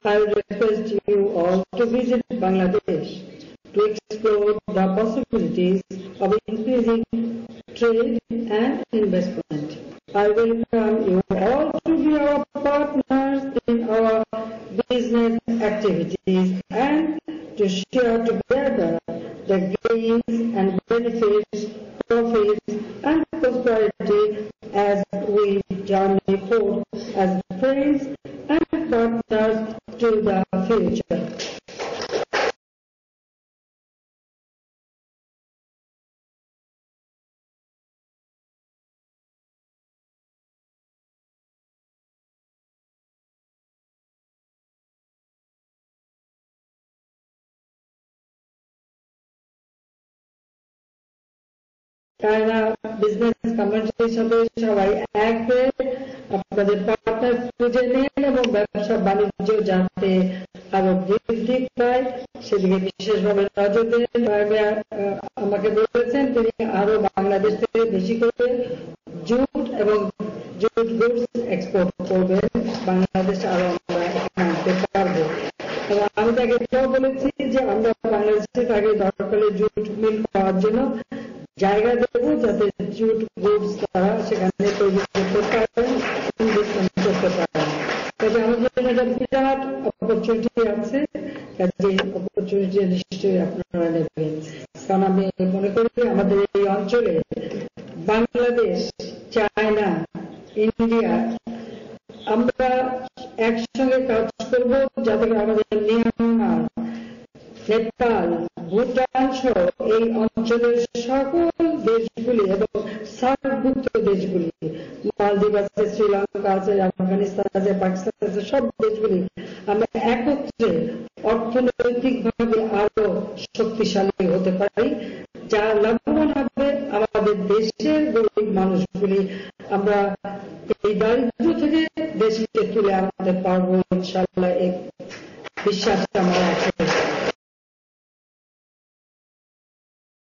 I would request you all to visit Bangladesh to explore the possibilities of increasing trade and investment. I welcome you all to be our partners in our business activities and to share together the gains and benefits, profits and prosperity as we journey forward as friends and partners to the future. China business community সাথে সবাই এক হয়ে আপনাদের partner খুঁজে নেন এবং ব্যবসা বাণিজ্য যাতে আরো বৃদ্ধি পায় সেদিকে বিশেষভাবে নজর দেন। আমাকে বলেছেন তিনি আরো বাংলাদেশ থেকে বেশি করে জুট এবং জুট গুডস এক্সপোর্ট করবেন, বাংলাদেশ আরো আমরা এখানে আনতে পারবো। এবং আমি তাকে এটাও বলেছি যে আমরা বাংলাদেশে তাকে দরকার জুট মিল পাওয়ার জন্য জায়গা দেবো যাতে জুট গুডস তারা সেখানে তৈরি করতে পারেন, ইনভেস্টমেন্ট করতে পারেন। তবে আমাদের জন্য একটা বিরাট অপরচুনিটি আছে, কাজে অপরচুনিটি নিশ্চয়ই আপনারা নেবেন। কারণ আমি মনে করি আমাদের এই অঞ্চলে বাংলাদেশ, চায়না, ইন্ডিয়া আমরা একসঙ্গে কাজ করব যাতে আমাদের মিয়ানমার, নেপাল, ভুটান সহ এই অঞ্চলের সকল দেশগুলি এবং সার্কভুক্ত দেশগুলি, মালদ্বীপ আছে, শ্রীলঙ্কা আছে, আফগানিস্তান আছে, পাকিস্তান আছে, সব দেশগুলি আমরা একত্রে অর্থনৈতিকভাবে আরো শক্তিশালী হতে পারি, যা লাভবান হবে আমাদের দেশের গরিব মানুষগুলি। আমরা এই দারিদ্র্য থেকে দেশকে তুলে আনতে পারবো ইনশাআল্লাহ, এই বিশ্বাস আমার আছে।